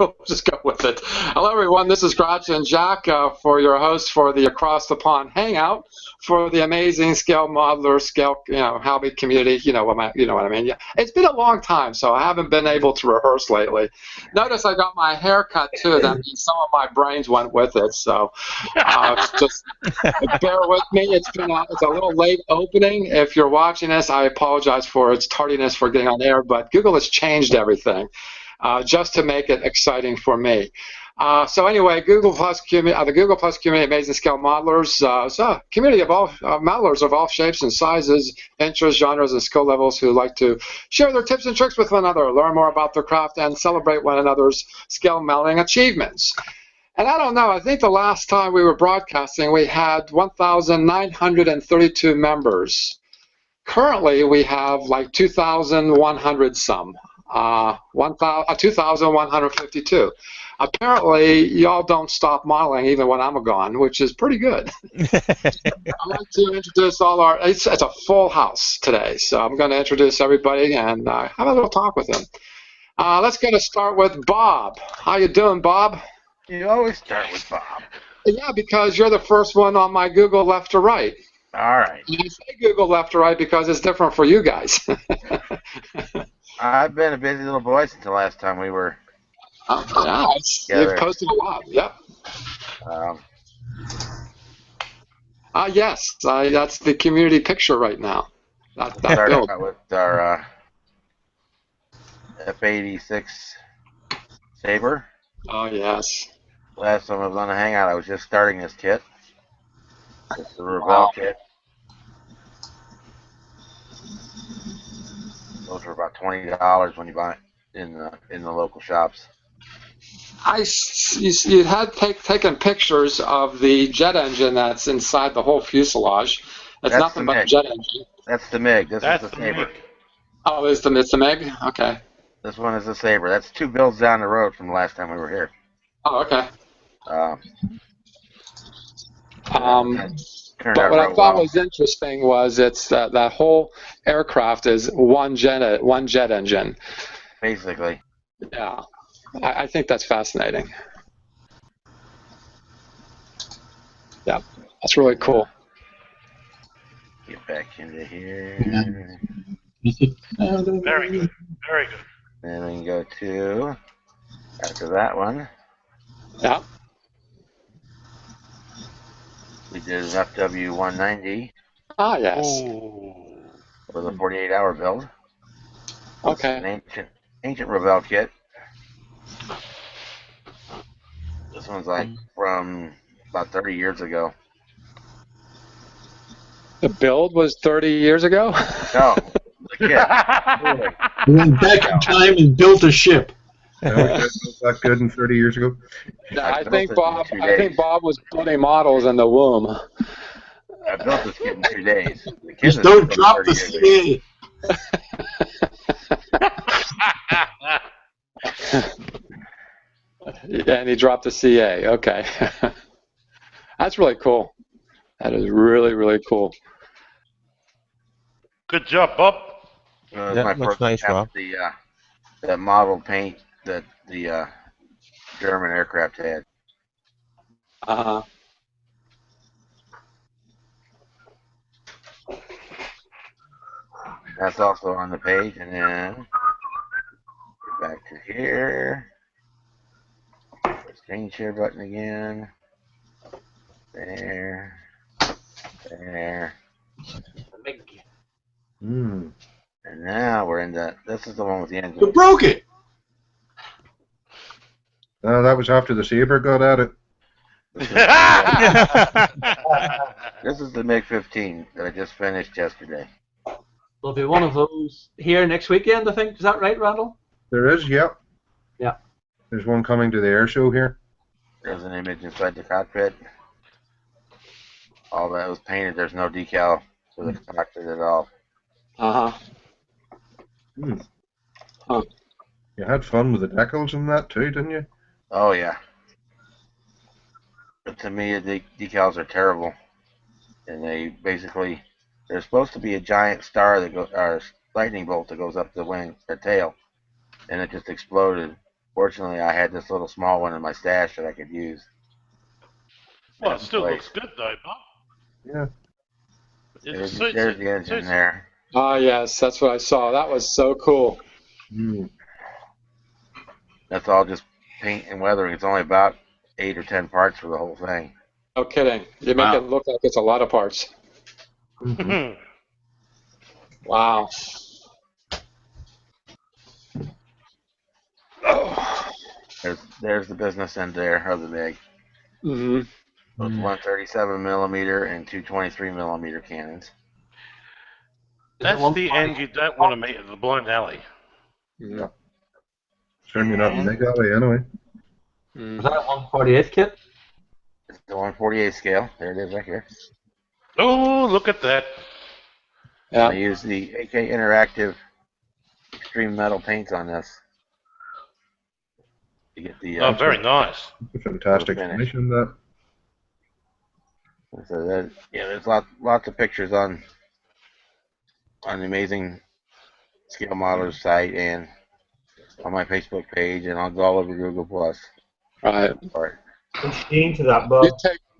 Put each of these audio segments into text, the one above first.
we'll just go with it. Hello, everyone. This is Grouch and Jack for your host for the Across the Pond Hangout for the amazing scale modeler, scale hobby community. You know what I mean. Yeah, it's been a long time, so I haven't been able to rehearse lately. Notice I got my hair cut too. That means some of my brains went with it. So just bear with me. It's a little late opening. If you're watching this, I apologize for its tardiness for getting on air, but Google has changed everything just to make it exciting for me. So anyway, Google Plus community, the Google Plus community, Amazing Scale Modelers, it's a community of all modelers of all shapes and sizes, interests, genres, and skill levels who like to share their tips and tricks with one another, learn more about their craft, and celebrate one another's scale modeling achievements. And I don't know, I think the last time we were broadcasting, we had 1,932 members. Currently, we have like 2,100 some, 2,152. Apparently, y'all don't stop modeling even when I'm gone, which is pretty good. I'd like to introduce it's a full house today, so I'm going to introduce everybody and have a little talk with them. Let's get to start with Bob. How you doing, Bob? You always start with Bob. Yeah, because you're the first one on my Google left to right. All right. And I say Google left to right because it's different for you guys. I've been a busy little boy since the last time we were yeah, you've posted a lot. Yep. Yes, that's the community picture right now. That build. Out with our F86 Saber. Oh, yes. Last time I was on the Hangout, I was just starting this kit. It's the Rebel kit. Those are about $20 when you buy it in the local shops. You had taken pictures of the jet engine that's inside the whole fuselage. It's nothing but a jet engine. That's the MiG. This is the Saber. Oh, it's the MiG? Okay. This one is the Saber. That's 2 builds down the road from the last time we were here. Oh, okay. But what I thought was interesting was it's that whole aircraft is one jet engine. Basically. Yeah, I think that's fascinating. Yeah, that's really cool. Get back into here. Very good. Very good. Then we can go to after that one. Yeah. We did an FW190. Ah, yes. Ooh. With a 48-hour build. Okay. An ancient Rebel kit. This one's like from about 30 years ago. The build was 30 years ago? No, the kit. We went back in time and built a ship. That good in 30 years ago. I think Bob was building models in the womb. I built this kit in 2 days. Just don't drop the CA. And he dropped the CA. Okay. That's really cool. That is really, really cool. Good job, Bob. My looks nice, Rob. The model paint that the German aircraft had. Uh-huh. That's also on the page, and then back to here. Screen share button again. There. And now we're in this is the one with the engine. You broke it! That was after the Saber got at it. This is the MiG-15 that I just finished yesterday. There'll be one of those here next weekend, I think. Is that right, Randall? There is, yep. Yeah. There's one coming to the air show here. There's an image inside the cockpit. All that was painted. There's no decal for the cockpit at all. Uh-huh. Huh. You had fun with the decals and that too, didn't you? Oh, yeah. But to me, the decals are terrible. And they basically, there's supposed to be a giant star that goes, or lightning bolt that goes up the wing, the tail. And it just exploded Fortunately, I had this little small one in my stash that I could use. Well, it still looks good though, Bob. Yeah. It suits There's it. the engine Suits it. there. Ah, yes, that's what I saw. That was so cool. Mm. That's all just paint and weathering. It's only about 8 or 10 parts for the whole thing. No kidding. You make Wow. it look like it's a lot of parts. Mhm. Wow. Oh. There's the business end there of the MiG. Mm-hmm. With 137 millimeter and two 23 millimeter cannons. That's the end you don't want to meet at the blind alley. Mm-hmm. Certainly not in Meg Alley anyway. Was that a 148 kit? It's the 148 scale. There it is right here. Oh, look at that. Yeah. I use the AK Interactive Extreme Metal paints on this. To get the Oh, very nice. It's a fantastic Finish. finish in that. So that, yeah, there's lots of pictures on the Amazing Scale Modelers site and on my Facebook page, and I'll go all over Google Plus. Right. Right. Into that, Bob.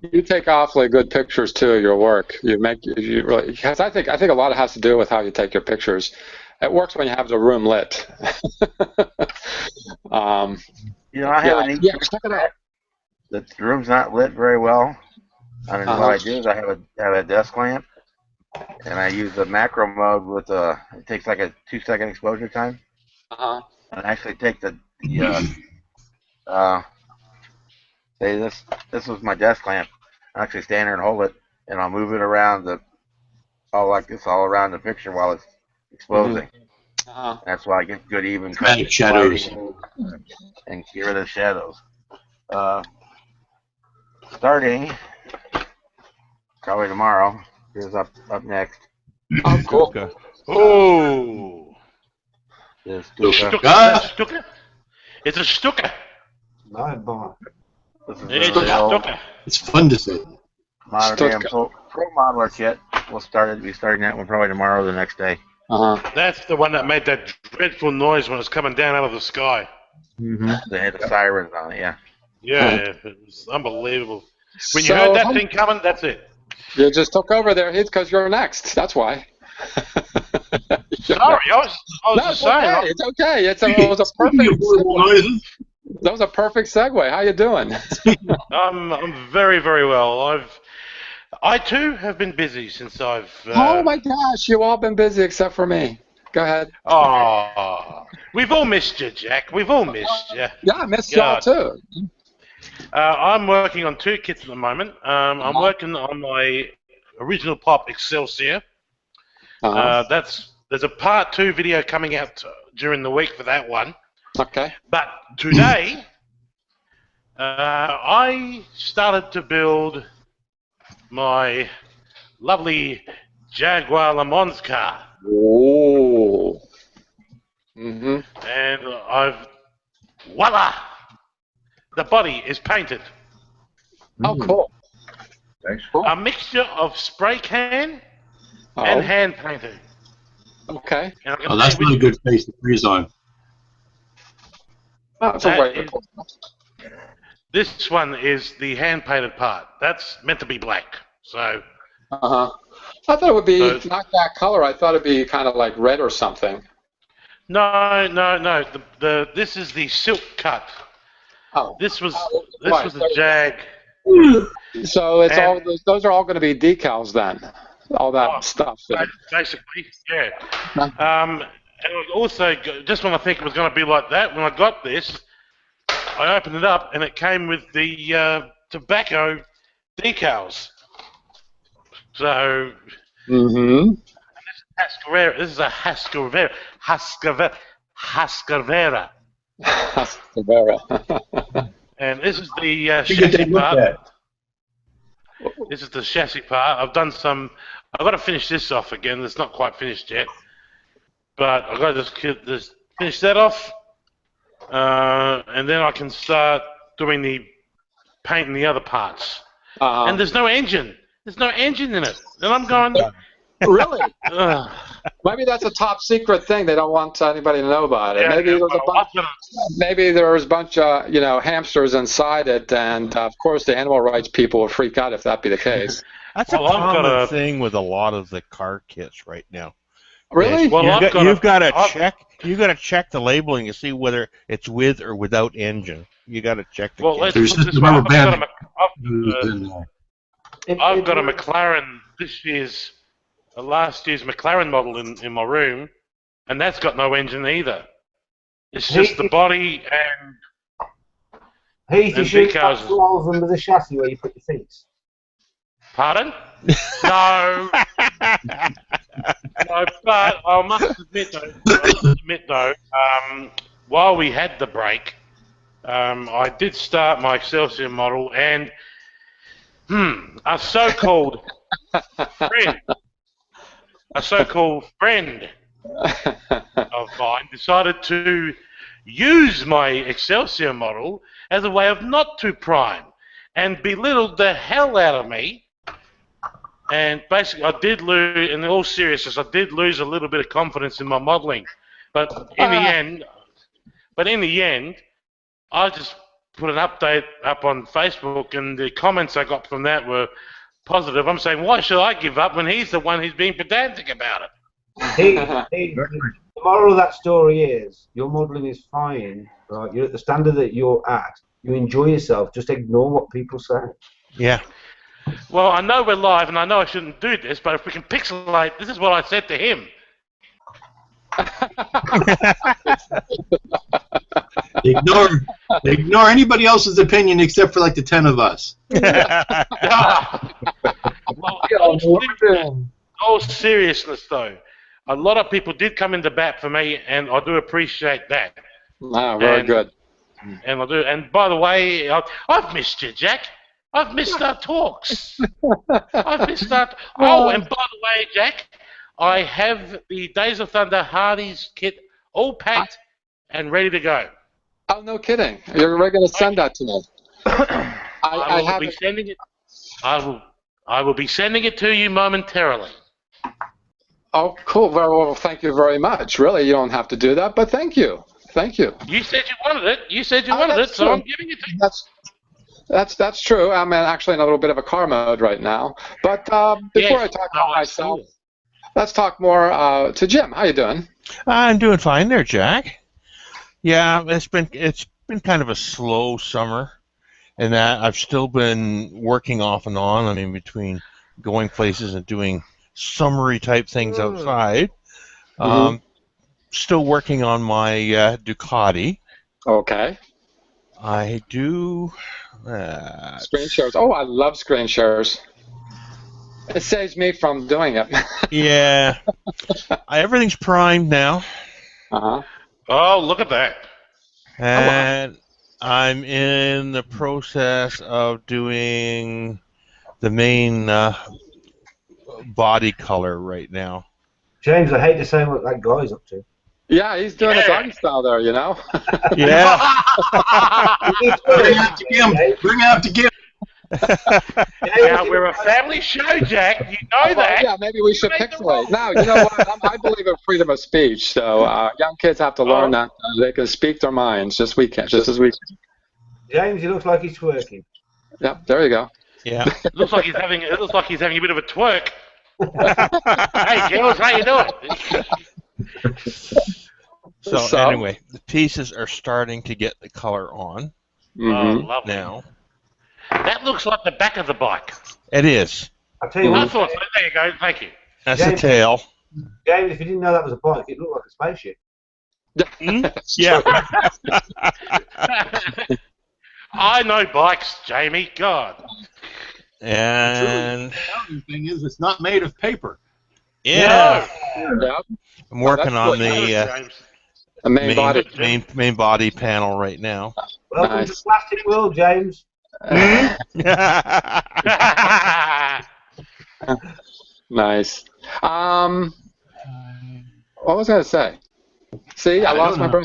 You take awfully good pictures too of your work. You really, because I think a lot of it has to do with how you take your pictures. It works when you have the room lit. You know, I have a neat check it out. the room's not lit very well. I mean, what I do is I have a desk lamp, and I use the macro mode with it takes like a 2-second exposure time. Uh-huh. And I actually take say this was my desk lamp. I actually stand there and hold it, and I'll move it around all around the picture while it's exposing. Uh-huh. That's why I get good even Dramatic shadows. and get rid of the shadows. Starting probably tomorrow. Here's up next. Oh, cool. Oh. This Stuka. Ah! Stuka? It's a Stuka. Night bomb. This is It's the a old Stuka. It's fun to say. Modern Day Stuka. Pro Modeler kit. We'll be starting that one probably tomorrow or the next day. Uh-huh. That's the one that made that dreadful noise when it's coming down out of the sky. Mm-hmm. They had the sirens on it, yeah. Yeah, it was unbelievable. When you So, heard that thing coming, that's it. You just took over there, Heath, because you're next. That's why. Sorry, I was No, just it's saying. okay. It's okay. It was a Speaking of perfect horrible segue. noises, That was a perfect segue. How you doing? I'm very, very well. I too have been busy since I've. Oh my gosh, you've all been busy except for me. Go ahead. Oh, we've all missed you, Jack. We've all missed you. Yeah, I missed y'all too. I'm working on 2 kits at the moment. I'm working on my original Pop Excelsior. There's a part 2 video coming out during the week for that one. Okay. But today, I started to build my lovely Jaguar Le Mans car. Oh. Mhm. And voila! The body is painted. Oh, cool. Thanks. A mixture of spray can and hand painting. Okay. And I can oh, that's tell not you a good face to freeze on. That's a That way is- to put it. this one is the hand painted part. That's meant to be black. So Uh-huh. I thought it would be So- not that color. I thought it'd be kind of like red or something. no. This is the silk cut. Oh. This was right. the Jag. So it's And- all those are all going to be decals then. All that stuff. Basically, yeah. And I also just when I think it was going to be like that, when I got this, I opened it up and it came with the tobacco decals. So Mm-hmm. this is a Husqvarna. And this is the You get chassis that look part. at. This is the chassis part. I've got to finish this off again. It's not quite finished yet. But I've got to just finish that off. And then I can start doing the painting the other parts. And there's no engine. There's no engine in it. And I'm going, Really? Ugh. Maybe that's a top secret thing. They don't want anybody to know about it. Yeah, Maybe yeah, there's a well, bunch. I've got Maybe there was a bunch of hamsters inside it, and of course the animal rights people would freak out if that be the case. That's Well, a I've got common a- thing with a lot of the car kits right now. Really? Well, You've got to I've- check. You got to check the labeling to see whether it's with or without engine. You got to check the Well, kit. let's There's put it just this a way. rubber band. I've got a McLaren last year's McLaren model in my room, and that's got no engine either. It's just the body and Heath, you And should decals. have walls under the chassis where you put your feet. pardon? No, no. But I must admit though, while we had the break, I did start my Excelsior model, and a so-called friend of mine decided to use my Excelsior model as a way of not to prime and belittled the hell out of me. And basically, I did lose, in all seriousness, I did lose a little bit of confidence in my modelling. But in the end, I just put an update up on Facebook, and the comments I got from that were positive. I'm saying, why should I give up when he's the one who's being pedantic about it? Heath, the moral of that story is your modelling is fine, right? You're at the standard that you're at. You enjoy yourself. Just ignore what people say. Yeah. Well, I know we're live, and I know I shouldn't do this, but if we can pixelate, this is what I said to him. Ignore anybody else's opinion except for like the 10 of us. Well, in all seriousness, though, a lot of people did come into bat for me, and I do appreciate that. Wow, very And- good. And I do. And by the way, I've missed you, Jack. I've missed our talks. I've missed our. Oh, and by the way, Jack, I have the Days of Thunder Hardy's kit all packed and ready to go. Oh, no kidding. You're going to send that to me. I will have be it. sending it. I will be sending it to you momentarily. Oh, cool. Well, thank you very much. Really, you don't have to do that, but thank you. Thank you. You said you wanted it. You said you Oh, wanted it, that's so true. I'm giving it to you. That's true. I'm actually in a little bit of a car mode right now. But before Yes, I talk no, about myself, absolutely. let's talk more to Jim. How you doing? I'm doing fine there, Jack. Yeah, it's been kind of a slow summer, and that I've still been working off and on. I mean, between going places and doing summary type things outside. Still working on my Ducati. Okay. I do. Screen shares. Oh, I love screen shares. It saves me from doing it. Yeah. Everything's primed now. Uh-huh. Oh, look at that. And I'm in the process of doing the main body color right now. James, I hate to say what that guy's up to. Yeah, he's doing a doggy style there, you know. Yeah. Bring it out to Gim. Bring it out to Gim. Now, we're a family show, Jack. You know that. Yeah, maybe we should You made the pixelate. Now, you know what? I believe in freedom of speech, so young kids have to learn that they can speak their minds just as we can. James, he looks like he's twerking. Yep, there you go. Yeah. It looks like he's having a bit of a twerk. Hey, girls, how you doing? So anyway, the pieces are starting to get the color on Oh, Mhm. lovely. now. That looks like the back of the bike. It is. I'll tell you I what, thought so. There you go. Thank you. That's the James. tail. James, if you didn't know that was a bike, it looked like a spaceship. Yeah. I know bikes, Jamie. God. And The thing is, it's not made of paper. yeah, Yeah, I'm working that's on what- the James. the main body. main body panel right now. Welcome to Nice. the plastic world, James. Nice. What was I going to say? See, I lost my brain.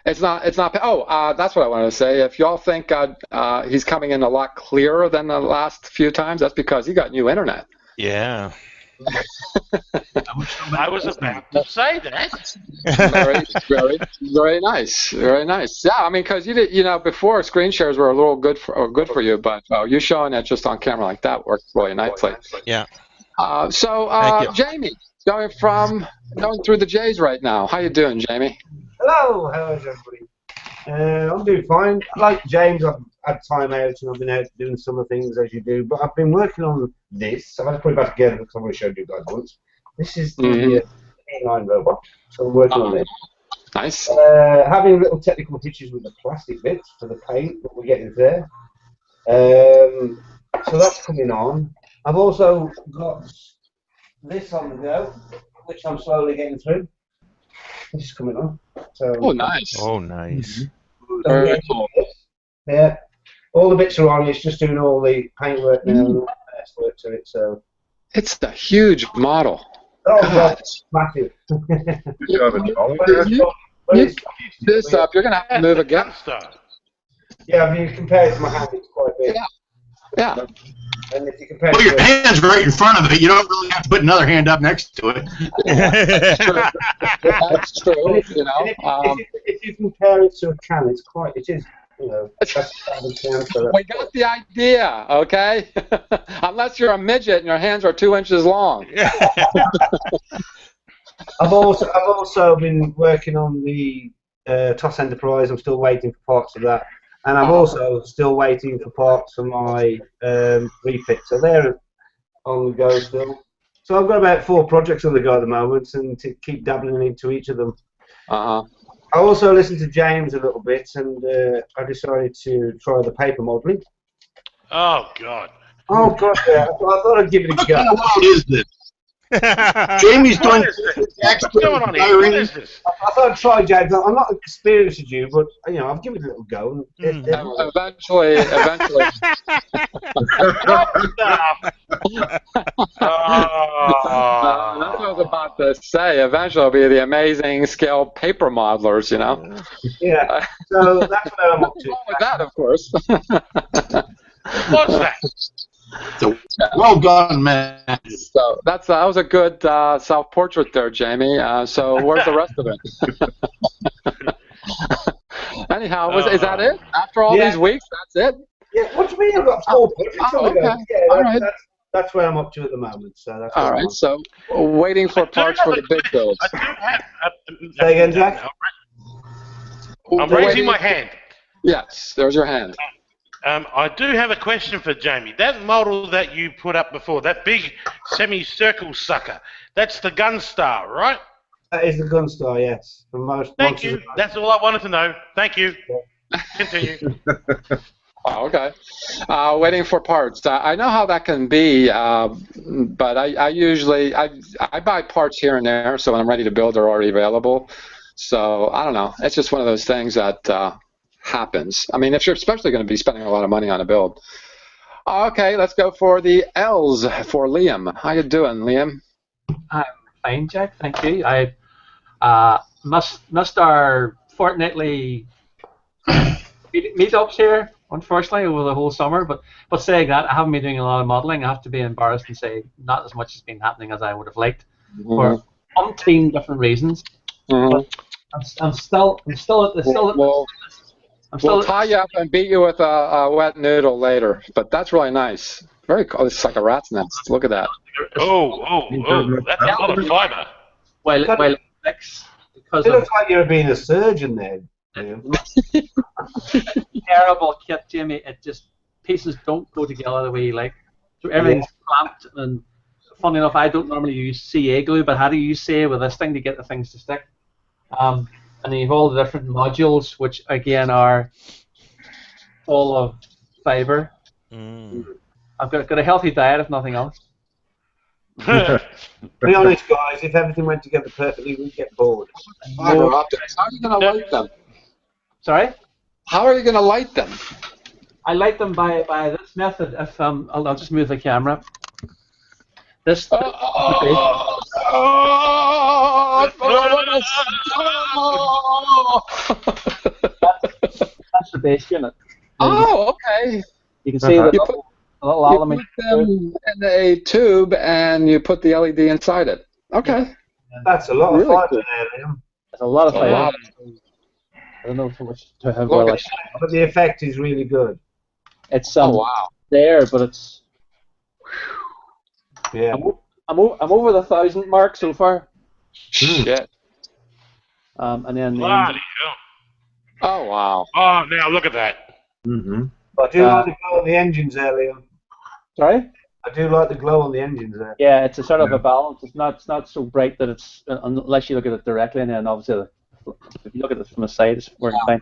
It's not. Oh, that's what I wanted to say. If y'all think he's coming in a lot clearer than the last few times, that's because he got new internet. Yeah. I was about to say that. Very nice. Very nice. Yeah, I mean, because before screen shares were a little good for you, but you showing it just on camera like that works really nicely. Yeah. So, Jamie, going through the J's right now. How you doing, Jamie? Hello, how's everybody? I'm doing fine. Like James, I've had time out and I've been out doing some of the things as you do, but I've been working on this. I've had to put it back together because I've already showed you guys once. This is the A9 robot, so I'm working on this. Nice. Having little technical hitches with the plastic bits for the paint that we're getting there. So that's coming on. I've also got this on the go, which I'm slowly getting through. This is coming on. So, nice. Oh, nice. Very cool. Yeah, all the bits are on. It's just doing all the paintwork now and all the best work to it. So it's a huge model. Oh, God. massive. You have a trolley? This up, you're gonna have to move again. Yeah, if you compare it to my hand, it's quite big. Yeah. And if you compare Well, it your to hand's right in front of it. You don't really have to put another hand up next to it. That's true. If you compare it to a can, it is. That's so we got the idea, okay? Unless you're a midget and your hands are 2 inches long. I've also been working on the TOS Enterprise. I'm still waiting for parts of that, and I'm also still waiting for parts of my refit. So they're on the go still. So I've got about 4 projects on the go at the moment, and to keep dabbling into each of them. I also listened to James a little bit, and I decided to try the paper modelling. Oh, God. Oh, God, yeah. I thought I'd give it a go. What kind of world is this? Jamie's doing What's going on here? What is this? I thought I'd try, James. I'm not experienced as you, but I've given it a little go. Eventually. That's what I was about to say. Eventually, it'll be the amazing scale paper modelers, Yeah. So that's where I'm up to. What's wrong with that, of course? What's that? So, well done, man. So that was a good self-portrait there, Jamie. So where's the rest of it? Anyhow, is that it? After all these weeks, that's it? Yeah. What do you mean? I've got 4 portraits on the go. Okay. Yeah, all right. That's where I'm up to at the moment. So that's all right. So waiting for parts for the big builds. I do have. Say again, Jack. I'm raising my hand. Yes, there's your hand. I do have a question for Jamie. That model that you put up before, that big semicircle sucker, that's the Gunstar, right? That is the Gunstar, yes. For most. Thank you. That's all I wanted to know. Thank you. Continue. Okay. Waiting for parts. I know how that can be, but I usually buy parts here and there, so when I'm ready to build, they're already available. So I don't know. It's just one of those things that happens. I mean, if you're especially going to be spending a lot of money on a build. Okay, let's go for the L's for Liam. How you doing, Liam? I'm fine, Jack. Thank you. I missed our fortnightly meetups here, unfortunately, over the whole summer. But saying that, I haven't been doing a lot of modelling. I have to be embarrassed and say not as much has been happening as I would have liked for umpteen different reasons. But I'm still We'll tie you up and beat you with a wet noodle later, but that's really nice. Very cool. It's like a rat's nest. Look at that. Oh, that's a lot of fibre. Well, because it looks like you're being a surgeon there. Terrible kit, Jimmy. It just pieces don't go together the way you like. So everything's clamped, and funny enough, I don't normally use CA glue, but how do you use CA with this thing to get the things to stick? And then you have all the different modules, which again are full of fibre. I've got a healthy diet, if nothing else. Be honest, guys. If everything went together perfectly, we'd get bored. How are you going to light them? Sorry? How are you going to light them? I light them by this method. If I'll just move the camera. That's the base unit. Oh, okay. You can see that A little You aluminium. put them in a tube and you put the LED inside it. Okay. That's a lot of Really fibre cool. there, Liam. There's a lot of A fibre. lot. I don't know how much to have Look well. at But the effect is really good. It's Oh, wow. there, but it's. Yeah. I'm over the 1,000 mark so far. Shit. And then Bloody hell. Oh, wow. Oh, now look at that. Mm-hmm. but, I do like the glow on the engines there, Liam. sorry. I do like the glow on the engines there. Yeah, it's a sort of a balance. It's not so bright that it's unless you look at it directly, and then obviously if you look at it from the side, it's working fine.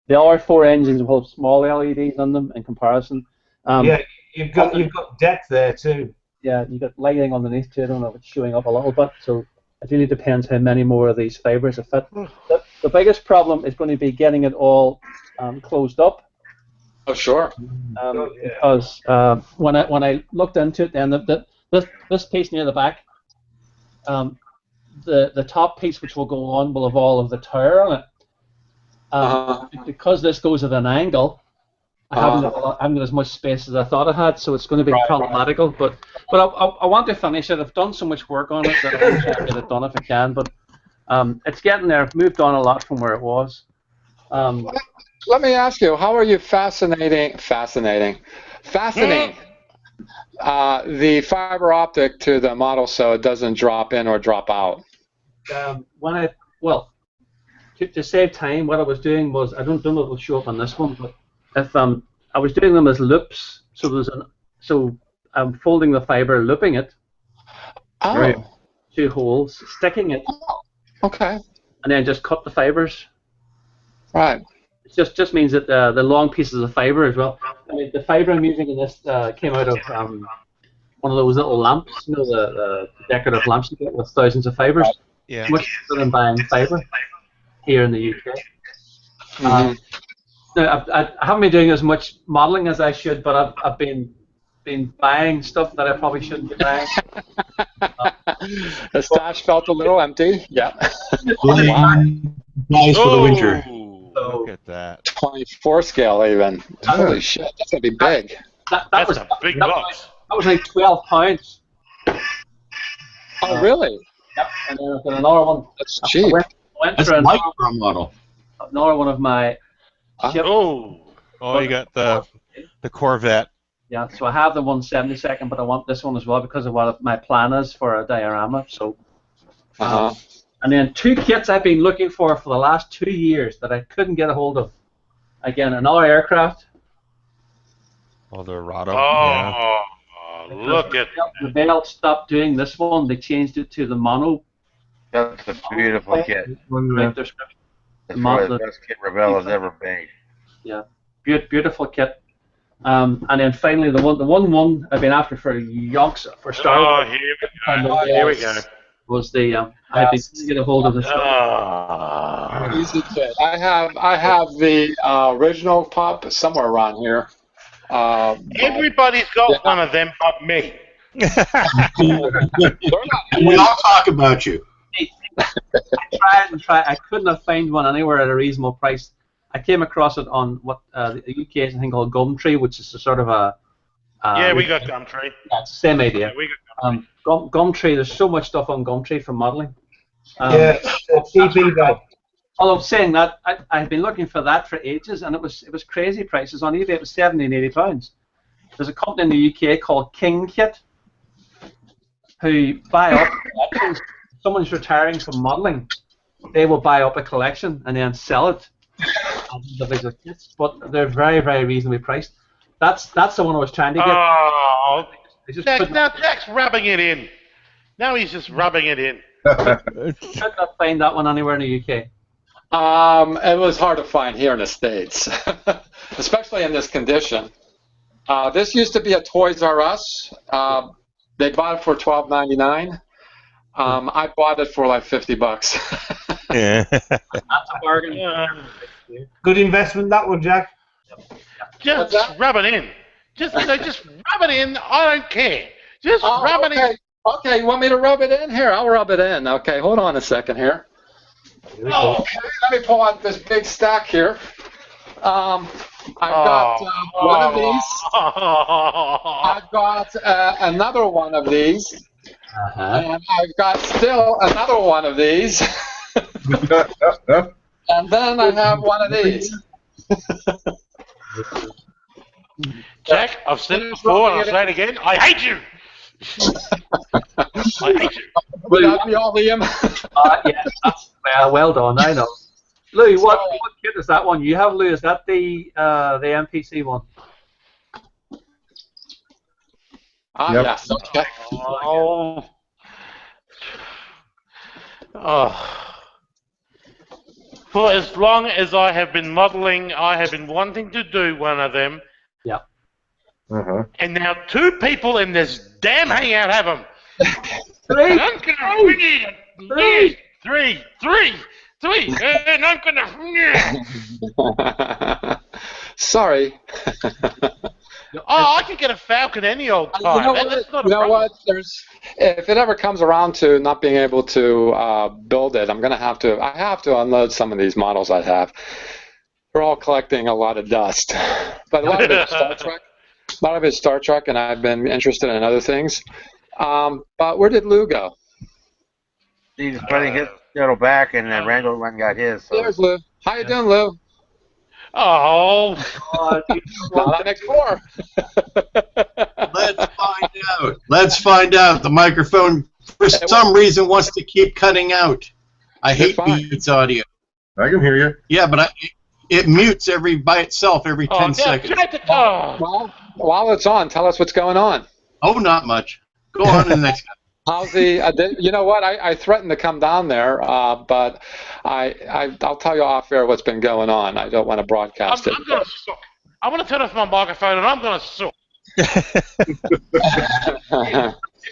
The R4 engines will have small LEDs on them in comparison. Yeah, you've got depth there too. Yeah, you've got lighting underneath too. I don't know if it's showing up a little bit, so it really depends how many more of these fibres are fit. The biggest problem is going to be getting it all closed up. Oh, sure. Because when I looked into it, then this piece near the back, the top piece which will go on will have all of the tower on it. Because this goes at an angle, I haven't got as much space as I thought I had, so it's going to be problematical. But I want to finish it. I've done so much work on it that I want to get it done if I can. But it's getting there. I've moved on a lot from where it was. Let me ask you, how are you fascinating the fiber optic to the model so it doesn't drop in or drop out? To save time, what I was doing was, I don't know if it'll show up on this one, but if I was doing them as loops, so I'm folding the fiber, looping it, Oh, 2 holes, sticking it, okay, and then just cut the fibers. right. It just means that the long pieces of fiber as well. I mean, the fiber I'm using in this came out of one of those little lamps, you know, the decorative lamps you get with thousands of fibers. Yeah. Much cheaper than buying fiber here in the UK. Now, I haven't been doing as much modelling as I should, but I've been buying stuff that I probably shouldn't be buying. The stash felt a little empty. Yeah. Nice for the winter. Look at that. 24 scale even. Holy shit, that's gonna be big. That was a big box. That was like £12. Oh, really? Yep. And then I've got another one. That's cheap. Went That's for a micro model. another one of my. Oh, you got the Corvette. Yeah, so I have the 172nd, but I want this one as well because of what my plan is for a diorama. So. And then 2 kits I've been looking for the last 2 years that I couldn't get a hold of. Again, another aircraft. Oh, the Rado. oh, look at The Bell stopped doing this one. They changed it to the mono. That's a beautiful kit. Right, there's- That's probably the best kit Revell has ever made. Yeah, beautiful kit. And then finally the one I've been after for yonks for Star Wars. Here we go. Was the I had been trying to get a hold of this. Easy kit. I have the original pop somewhere around here. Everybody's got one of them but me. We all talk about you. I tried. I couldn't have found one anywhere at a reasonable price. I came across it on what the UK has a thing called Gumtree, which is a sort of a. Yeah, we got Gumtree. Yeah, it's the same idea. Yeah, we got Gumtree. There's so much stuff on Gumtree for modelling. Yeah, cheap eBay. Although saying that, I've been looking for that for ages, and it was crazy prices on eBay. It was £70 and £80. There's a company in the UK called King Kit, who buy up collections. Someone's retiring from modelling, they will buy up a collection and then sell it as individual kits. But they're very, very reasonably priced. That's the one I was trying to get. Oh, Jack, now Jack's rubbing it in. Now he's just rubbing it in. could not find that one anywhere in the UK. It was hard to find here in the States, especially in this condition. This used to be a Toys R Us. They bought it for $12.99. I bought it for like $50. Yeah. That's a bargain. Good investment, that one, Jack. Just rub it in. Just rub it in. I don't care. Just rub it in. Okay, you want me to rub it in? Here, I'll rub it in. Okay, hold on a second here. Okay, let me pull out this big stack here. I've got one of these. I've got another one of these. And I've got still another one of these. And then I have one of these. Jack, I've said it before and I'll say it again. I hate you. I hate you. Would that be all, Liam? Yeah, that's well done. I know. Lou, what kit is that one you have, Lou? Is that the NPC one? Yep. Yes. Okay. For as long as I have been modelling, I have been wanting to do one of them. Yeah. And now 2 people in this damn hangout have them. Three. Three. And I'm gonna. Sorry. Oh, I can get a Falcon any old time. You know what? If it ever comes around to not being able to build it, I have to unload some of these models I have. They're all collecting a lot of dust. But a lot of it is Star Trek. A lot of it's Star Trek, and I've been interested in other things. But where did Lou go? He's putting his shuttle back, and then Randall went and got his. So. There's Lou. How you doing, Lou? Oh. Now that makes 4. Let's find out. Let's find out. The microphone, for some reason, wants to keep cutting out. I hate Beats audio. I can hear you. Yeah, but it mutes by itself every 10 seconds. Well, while it's on, tell us what's going on. Oh, not much. Go on to the next guy. How's the? You know what? I threatened to come down there, but I'll tell you off air what's been going on. I don't want to broadcast it. I'm gonna suck. I'm gonna turn off my microphone and I'm gonna suck.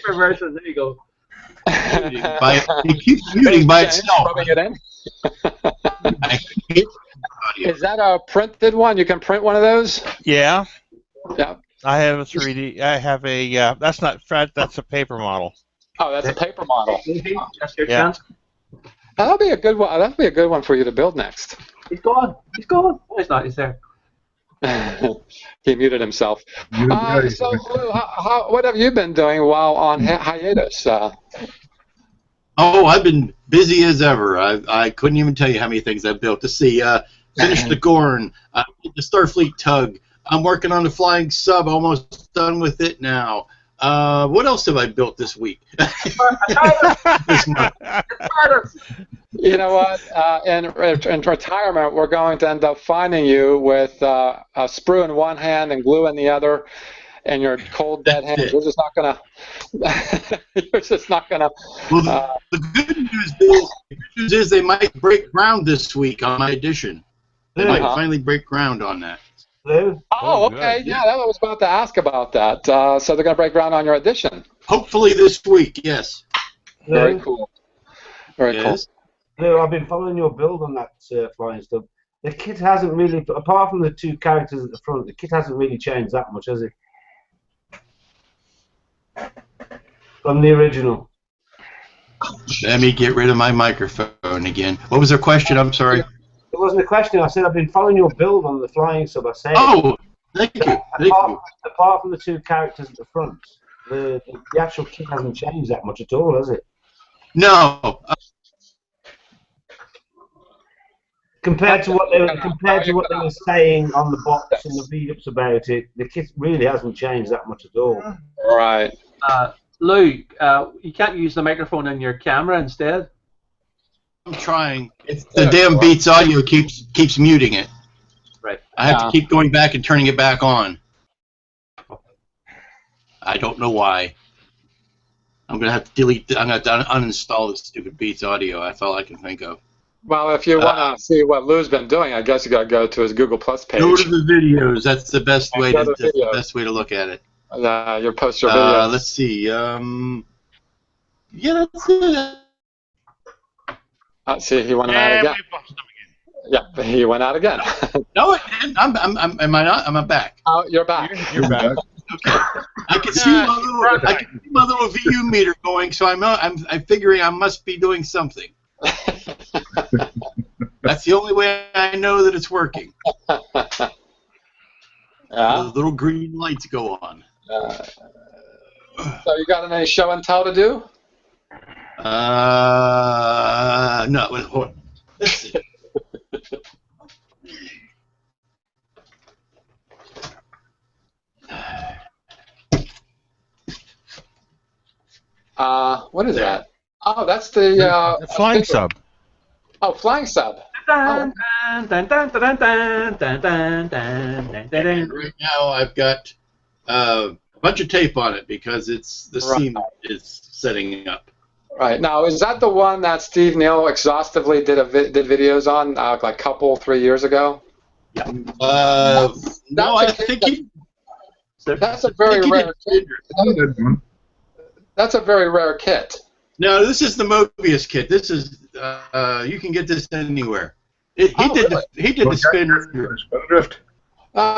Reverse it. There you go. It keeps muting by itself. Rubbing it in. Is that a printed one? You can print one of those? Yeah. Yeah. I have a 3D. I have a. That's not Fred. That's a paper model. Oh, that's a paper model. That's your Yeah. chance. That'll be a good one. That'll be a good one for you to build next. He's gone. He's gone. No, he's not. He's there. He muted himself. So, Lou, what have you been doing while on hiatus? Oh, I've been busy as ever. I couldn't even tell you how many things I've built. To see, finished the Gorn, the Starfleet tug. I'm working on the Flying Sub. Almost done with it now. What else have I built this week? This month. You know what? In retirement, we're going to end up finding you with a sprue in one hand and glue in the other, and your cold dead hands. You're just not gonna. You're just not gonna. Well, the good news is they might break ground this week on my edition. They might finally break ground on that. Oh, okay. Good. Yeah, I was about to ask about that. So they're going to break ground on your edition. Hopefully this week, yes. Very cool. Very cool. Lou, I've been following your build on that flying stuff. The kit hasn't really, apart from the 2 characters at the front, the kit hasn't really changed that much, has it? From the original. Let me get rid of my microphone again. What was the question? I'm sorry. It wasn't a question. I said I've been following your build on the flying sub. I said. Oh, thank you. Apart from the 2 characters at the front, the actual kit hasn't changed that much at all, has it? No. Compared to what they were saying on the box and the read-ups about it, the kit really hasn't changed that much at all. Right. Lou, you can't use the microphone in your camera instead. I'm trying. The damn Beats audio keeps muting it. Right. I have to keep going back and turning it back on. I don't know why. I'm gonna have to delete. I'm gonna have to uninstall the stupid Beats audio. That's all I can think of. Well, if you want to see what Lou's been doing, I guess you got to go to his Google Plus page. Go to the videos. That's the best way to. That's the best way to look at it. Your post your video. Let's see. Yeah, that's it. See, he went out again. Yeah, he went out again. No, I'm not? I'm back. Oh, you're back. You're back. Okay. I can see my little VU meter going, so I'm figuring I must be doing something. That's the only way I know that it's working. Yeah. The little green lights go on. So you got any show and tell to do? No. Hold on. Let's see. What is that? Oh, that's the Flying sub. Oh, flying sub. Dun, dun, dun, dun, dun, dun, dun, dun, dun, dun, dun. Right now, I've got a bunch of tape on it because the seam is setting up. Right. Now, is that the one that Steve Neal exhaustively did videos on, like a couple, 3 years ago? Yeah. No, I think he. That's a very rare kit. That's a very rare kit. No, this is the Mobius kit. This is you can get this anywhere. He did the spin drift.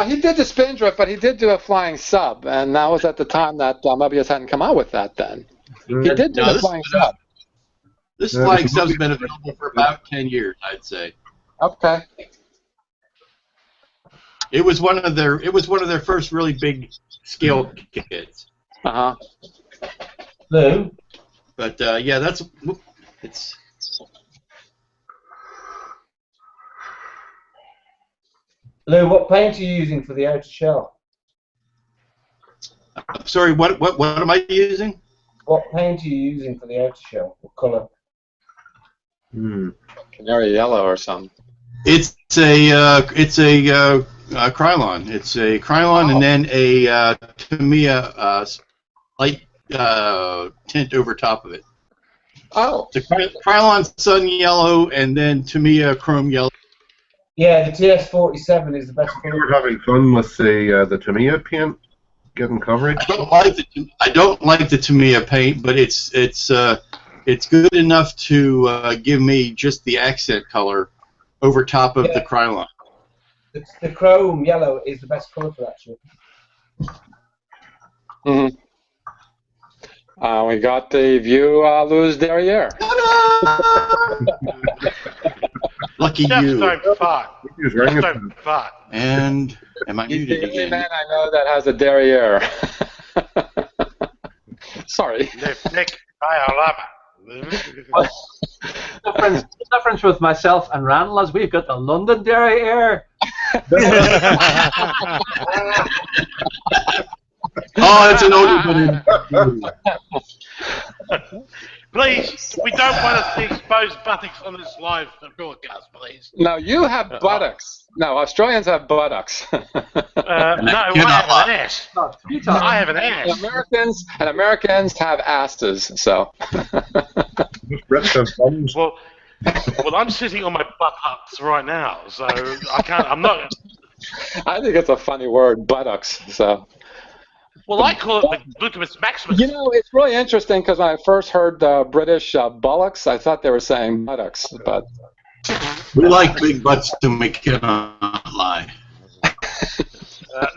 He did the spin drift, but he did do a flying sub, and that was at the time that Mobius hadn't come out with that then. He did do the flying sub. This flying sub's been available for about 10 years, I'd say. Okay. It was one of their first really big scale kits. Uh-huh. Lou? But yeah, it's. Lou, what paint are you using for the outer shell? Sorry, what am I using? What paint are you using for the outer shell? What colour? Canary yellow or something. It's a Krylon. It's a Krylon and then a Tamiya light tint over top of it. Oh. It's a Krylon sun yellow and then Tamiya chrome yellow. Yeah, the TS-47 is the best You colour. were having fun with the Tamiya paint, getting coverage. I don't like the Tamiya paint, but it's good enough to give me just the accent color over top of the Krylon. The chrome yellow is the best colour for that ship. Mm-hmm. We got the View Lou's Derriere. Lucky Just you. don't fart. Just don't fart. And am I muted He's the only again? man I know that has a Derriere. Sorry. Left neck, diorama. The difference with myself and Randall is we've got the London Derriere. Oh, it's an older Please, we don't want to see exposed buttocks on this live broadcast, please. No, you have buttocks. No, Australians have buttocks. No, I have an ass. I have an ass. Americans have asses. So. Well, I'm sitting on my buttocks right now, so I can't. I'm not. I think it's a funny word, buttocks. So. Well, I call it the gluteus maximus. You know, it's really interesting because when I first heard British bullocks, I thought they were saying buttocks, but. We like big butts to make cannot lie.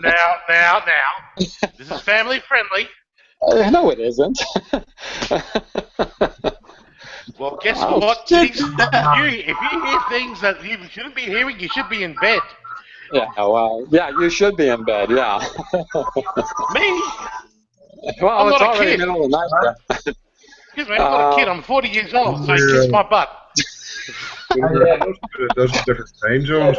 Now. This is family friendly. No, it isn't. Well, guess what? If you hear things that you shouldn't be hearing, you should be in bed. Yeah, well, yeah, you should be in bed, yeah. Me? Well, I'm it's not a already kid. middle of the night. Excuse me, I'm not a kid. I'm 40 years old, so kiss my butt. Those different time zones.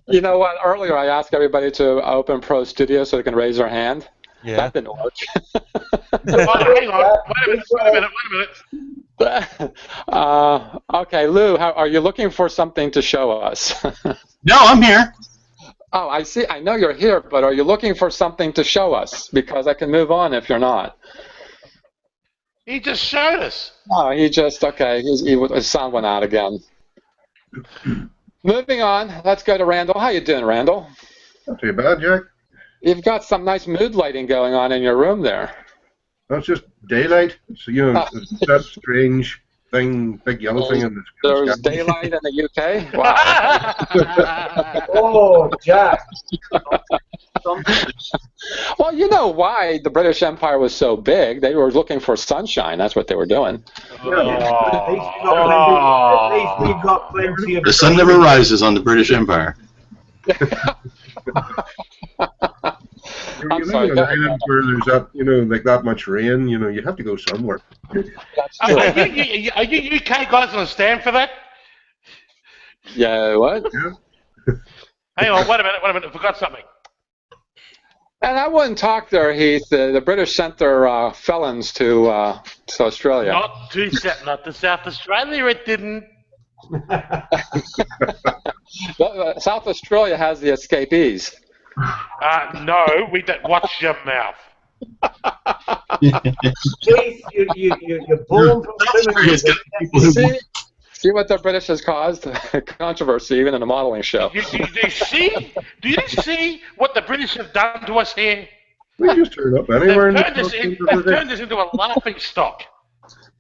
You know what? Earlier I asked everybody to open Pro Studio so they can raise their hand. Yeah. That didn't work. Hang on. Wait a minute. Okay, Lou, are you looking for something to show us? No, I'm here. Oh, I see. I know you're here, but are you looking for something to show us? Because I can move on if you're not. He just showed us. Oh, he just, okay, his sound went out again. Moving on, let's go to Randall. How you doing, Randall? Not too bad, Jack. You've got some nice mood lighting going on in your room there. That's just daylight. So, you know, that strange thing, big yellow thing in the There's sky. daylight in the UK? Wow. Oh, Jack. something. Well, you know why the British Empire was so big. They were looking for sunshine. That's what they were doing. At least we've got plenty of. The sun never rises on the British Empire. I'm You live sorry, on go an ahead. island where there's that, like that much rain. You have to go somewhere. That's Are true. you UK guys going to stand for that? Yeah, what? Hang on, wait a minute, I forgot something. And I wouldn't talk there, Heath. The British sent their felons to Australia. Not to South Australia, it didn't. South Australia has the escapees. No, we don't. Watch your mouth. Keith, you're born from criminalism. See what the British has caused? Controversy, even in a modeling show. Do you see what the British have done to us here? We just turn up anywhere. They've turned this into a laughing stock.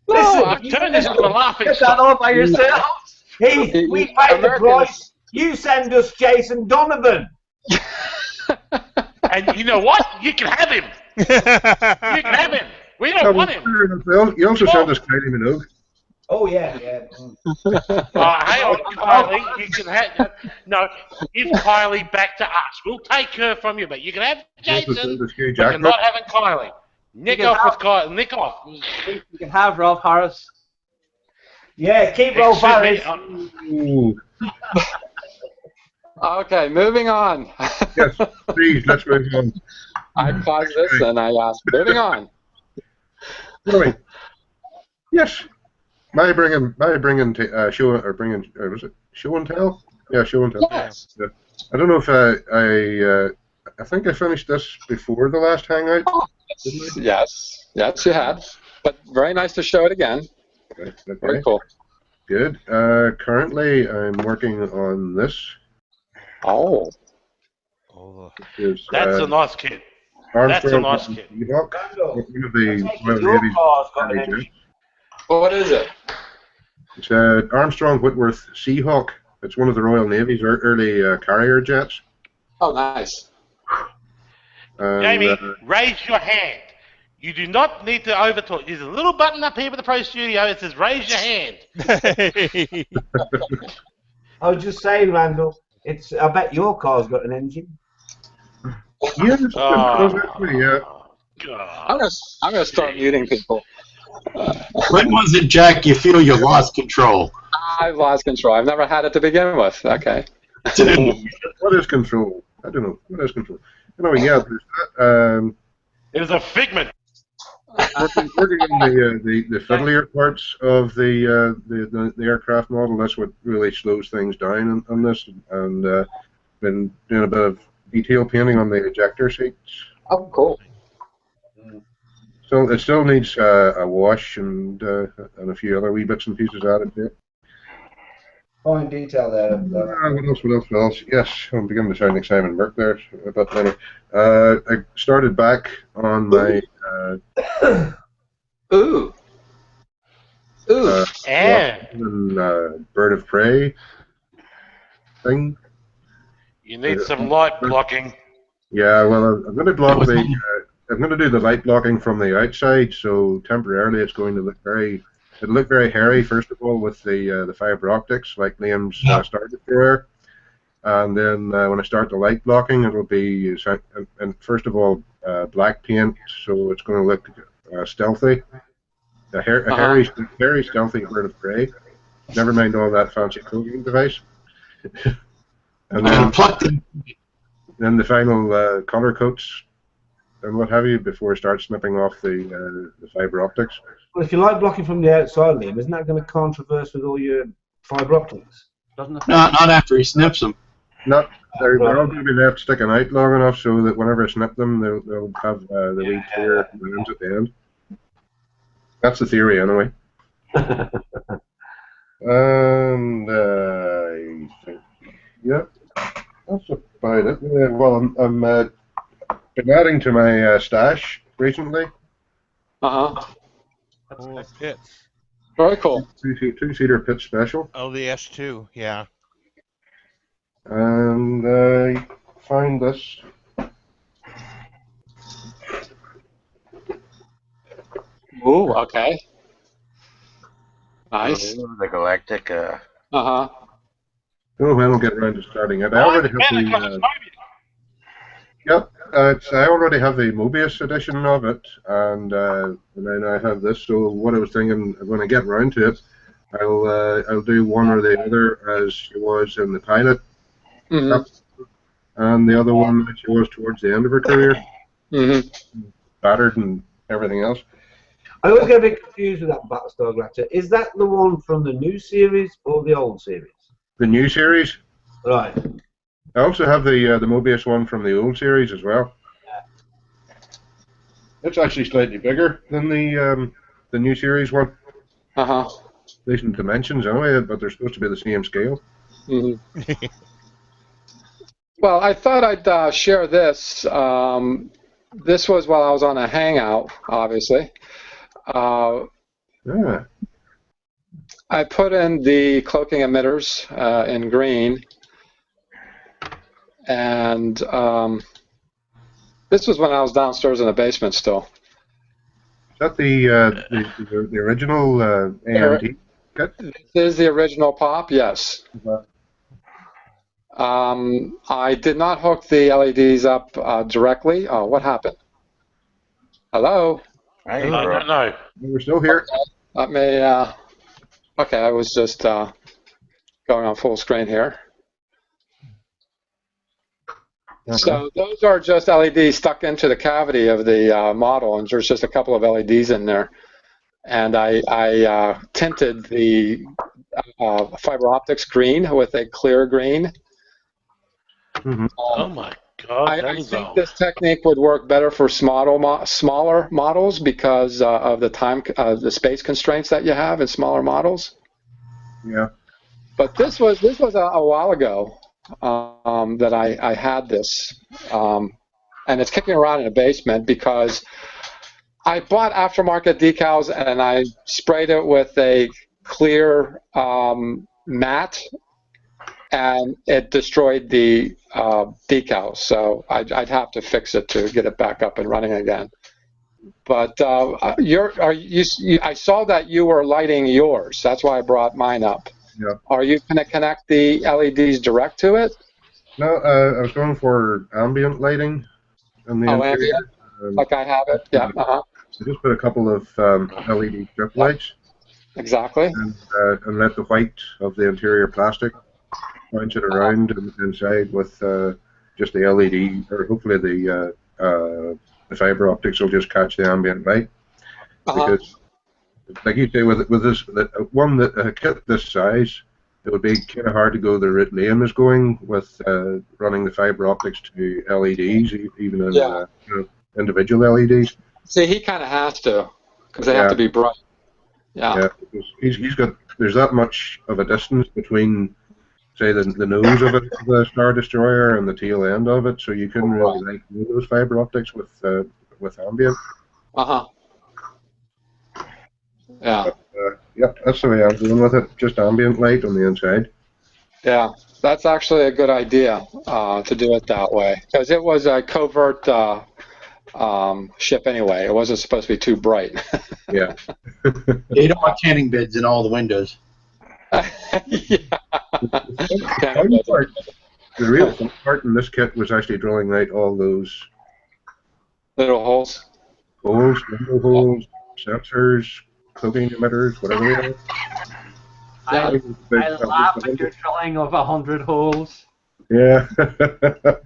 Listen, They've turned this into a laughing Get that stock. all by yourselves. Heath, we paid the Americans- price. You send us Jason Donovan. And you know what? You can have him. You can have him. We don't want him. You also sent us Kylie Minogue. Oh yeah. Hang on, Kylie. You can have. No, give Kylie back to us. We'll take her from you, but you can have Jason. But you're not having Kylie. Nick off with Kylie. Nick off. You can have Rolf Harris. Yeah, keep Rolf Harris. Okay, moving on. Yes, please, let's move on. I paused this and I asked, moving on. Anyway, yes. May I bring in show and tell? Yeah, show and tell. Yes. Yeah. I don't know if I think I finished this before the last Hangout. Didn't I? Yes, you had. But very nice to show it again. Okay. Very cool. Good. Currently, I'm working on this. Oh. Is, That's a nice kid. That's a nice kid. Seahawk, one of the Royal Navy's. What is it? It's Armstrong Whitworth Seahawk. It's one of the Royal Navy's early carrier jets. Oh, nice. Jamie, raise your hand. You do not need to overtalk. There's a little button up here with the Pro Studio. It says raise your hand. I was just saying, Randall. I bet your car's got an engine. Yes, exactly, yeah. I'm gonna start muting people. When was it, Jack, you feel you lost control? I've lost control. I've never had it to begin with. Okay. What is control? I don't know. What is control? Anyway, yeah, there's that. It is a figment. Working on the fiddlier parts of the aircraft model. That's what really slows things down on this, and been doing a bit of detail painting on the ejector seats. Oh, cool. So it still needs a wash and a few other wee bits and pieces added to it. Fine detail there. What else? Yes, I'm beginning to sound like Simon Burke there. But anyway, I started back on my Ooh. bird of prey thing. You need some light blocking. Yeah, well, I'm going to block I'm going to do the light blocking from the outside, so temporarily it's going to look it'll look very hairy first of all with the fiber optics like Liam's Star Destroyer, and then when I start the light blocking, it'll be and first of all black paint, so it's going to look stealthy, a hairy stealthy bird of prey. Never mind all that fancy cloaking device. And then the final color coats and what have you before I start snipping off the fiber optics. Well, if you like blocking from the outside, Liam, isn't that going to controverse with all your fiber optics? Doesn't it? Not after he snips them. They're all going to be left sticking out long enough so that whenever I snip them, they'll have the wee clear lines at the end. That's the theory, anyway. And I think, yeah, that's about it. Well, I'm been adding to my stash recently. Oh, pits. Very cool. Two-seater pit special. Oh, the S2, yeah. And I find this Ooh, okay. Nice. The Galactic. Uh-huh. Oh, when I'll get around to starting it. I Oh, already have man, it costs the. Mobius. Yep, I already have the Mobius edition of it, and then I have this. So what I was thinking, when I get around to it, I'll do one or the other as she was in the pilot, and the other one as she was towards the end of her career, battered and everything else. I always get a bit confused with that Battlestar Galactica. Is that the one from the new series or the old series? The new series. Right. I also have the Mobius one from the old series as well. Yeah. It's actually slightly bigger than the new series one. Uh-huh. Decent dimensions anyway, but they're supposed to be the same scale. Well, I thought I'd share this. This was while I was on a Hangout, obviously. Yeah. I put in the cloaking emitters in green, and this was when I was downstairs in the basement still. Is that the original AMT kit? This is the original pop, yes. I did not hook the LEDs up directly. Oh, what happened? Hello? I don't know. We're still here. Let me, okay, I was just going on full screen here. So those are just LEDs stuck into the cavity of the model, and there's just a couple of LEDs in there. And I tinted the fiber optics green with a clear green. Oh my God! I think this technique would work better for smaller models because of the space constraints that you have in smaller models. Yeah. But this was a while ago that I had this, and it's kicking around in the basement because I bought aftermarket decals and I sprayed it with a clear matte, and it destroyed the decals. So I'd have to fix it to get it back up and running again. But I saw that you were lighting yours. That's why I brought mine up. Yeah. Are you going to connect the LEDs direct to it? No, I was going for ambient lighting on the interior. Ambient? Like I have it? Yeah. I just put a couple of LED strip lights. Exactly. And let the white of the interior plastic bounce it around inside with just the LED, or hopefully the fiber optics will just catch the ambient light. Because, like you say, with this one a kit this size, it would be kind of hard to go the route Liam is going with running the fiber optics to LEDs, even in individual LEDs. See, he kind of has to, because they have to be bright. Yeah. Yeah, he's got. There's that much of a distance between, say, the nose of it, the Star Destroyer, and the tail end of it, so you couldn't really like those fiber optics with ambient. Yeah. But, yep, that's the way I'm doing with it. Just ambient light on the inside. Yeah, that's actually a good idea to do it that way, because it was a covert ship anyway. It wasn't supposed to be too bright. Yeah. You don't want tanning beds in all the windows. The real fun part in this kit was actually drilling out all those little holes, window holes, sensors, cloaking emitters, whatever they are. I laugh at your drilling of 100 holes. Yeah. But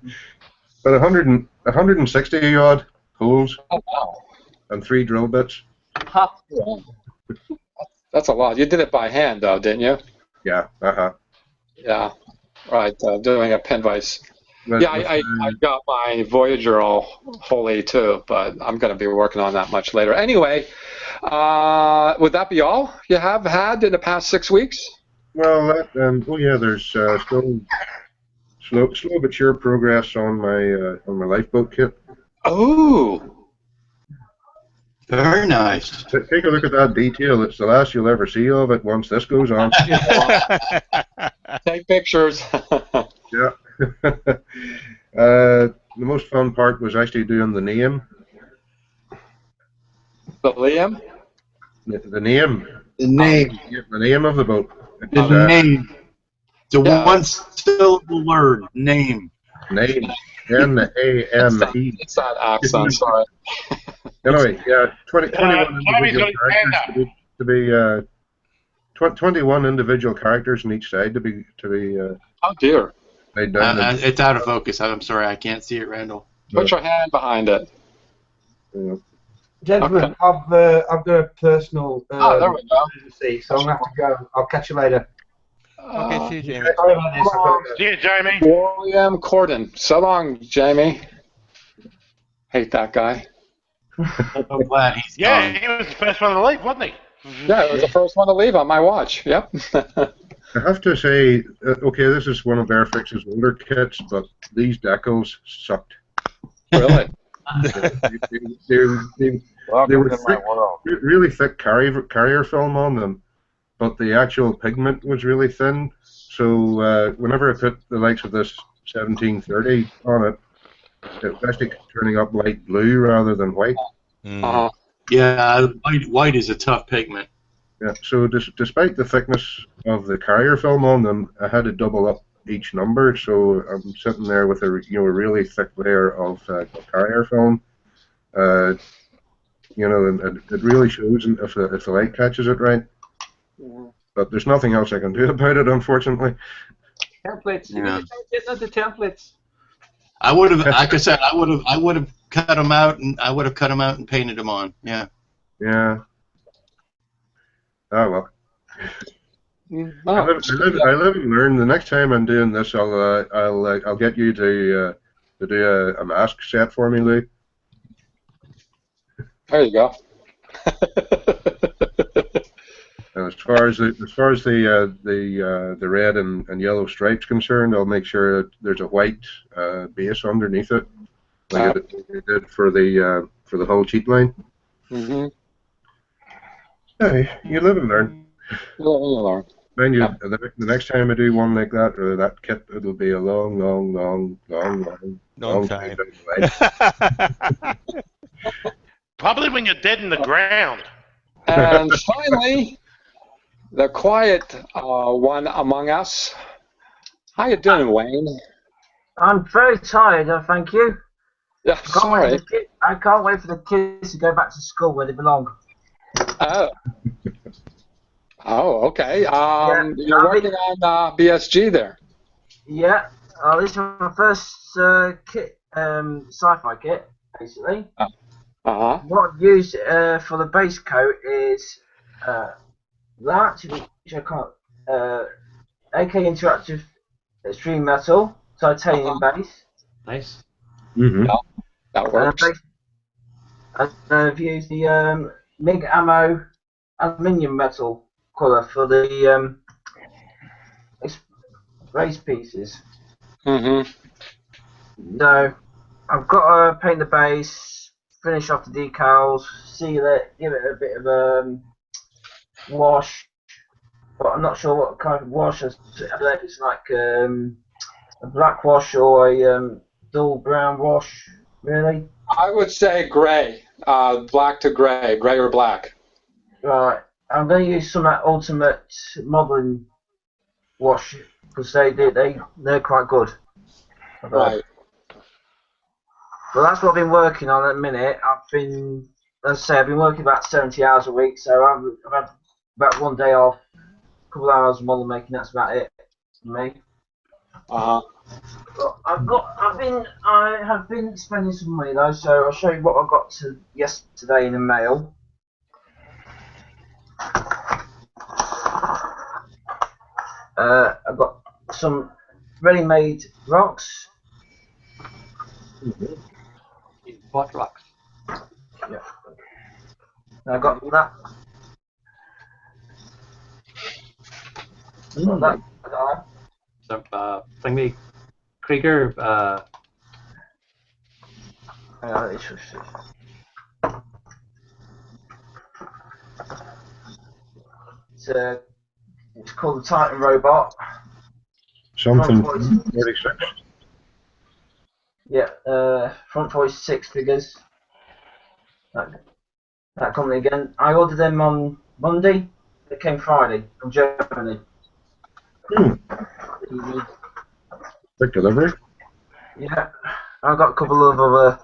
160 odd holes. Oh, wow. And 3 drill bits. That's a lot. You did it by hand, though, didn't you? Yeah. Yeah. Right. Doing a pin vise. Yeah, I got my Voyager all holy too, but I'm going to be working on that much later. Anyway, would that be all you have had in the past 6 weeks? Well, there's still slow but sure progress on my lifeboat kit. Oh. Very nice. Take a look at that detail. It's the last you'll ever see of it once this goes on. Take pictures. Yeah. The most fun part was actually doing the name. The Liam? The name. The name. The name of the boat. The name. It's a one-syllable word. Name. Name. N-A-M-E. It's that accent, sorry. Anyway, yeah, 21 Tommy's individual got his hand characters to be 21 individual characters on each side to be Oh dear. laid down. It's out of focus. I'm sorry, I can't see it, Randall. Put your hand behind it. Gentlemen, Okay. I've got a personal Oh, there we go. emergency, so I'm going to have to go. I'll catch you later. Okay, see you, Jamie. Sorry about this. I've got to go. See you, Jamie. William Corden. So long, Jamie. Hate that guy. I'm glad he's Yeah, gone. he was the first one to leave, wasn't he? Yeah, it was the first one to leave on my watch. Yep. I have to say, okay, this is one of Airfix's older kits, but these decals sucked. Really? They were thick, really thick carrier film on them, but the actual pigment was really thin. So whenever I put the likes of this 1730 on it, it was actually turning up light blue rather than white. Uh-huh. Yeah, white is a tough pigment. Yeah. So despite the thickness of the carrier film on them, I had to double up each number. So I'm sitting there with a really thick layer of carrier film. And it really shows if the light catches it right. But there's nothing else I can do about it, unfortunately. Templates. You Yeah. need to get into templates. I would have, like I said, I would have cut them out and painted them on. Yeah. Yeah. Oh well. Oh, I live and learn. The next time I'm doing this, I'll get you to do a mask set for me, Lou. there you go. And as far as the red and yellow stripes concerned, I'll make sure that there's a white base underneath it, like it did for the whole cheat line. Mm-hmm. Hey, you live and learn. Learn. Mind you, the next time I do one like that or that kit, it'll be a long time. down the line. Probably when you're dead in the ground. And finally, the quiet one among us. How you doing, Wayne? I'm very tired, thank you. Yeah, sorry. I can't wait for the kids to go back to school where they belong. Oh. Oh, okay. Yeah, You're working on BSG there. Yeah, this is my first kit, sci-fi kit, basically. Uh-huh. What I've used for the base coat is that, which I can't, AK Interactive Extreme Metal, titanium base. Nice. Mm-hmm. Yeah, that works. I've used the MIG ammo aluminium metal colour for the race pieces. Mm-hmm. So I've got to paint the base, finish off the decals, seal it, give it a bit of a wash, but I'm not sure what kind of wash. I don't know if it's like a black wash or a dull brown wash, really. I would say gray, black to gray or black. Right, I'm going to use some of that Ultimate Modelling wash because they're quite good. Right. Well, that's what I've been working on at the minute. I've been working about 70 hours a week, so I've had about one day off, a couple of hours of model making. That's about it for me. Uh-huh. But I have been spending some money though, so I'll show you what I got yesterday in the mail. I've got some ready-made rocks. Black rocks. Yeah. I got that. Got that. So, thingy, Krieger. Hang on, it's called the Titan Robot. Something Front voice. 46. Yeah, front voice 6 figures. that company again. I ordered them on Monday. They came Friday from Germany. Quick delivery. Yeah, I've got a couple of other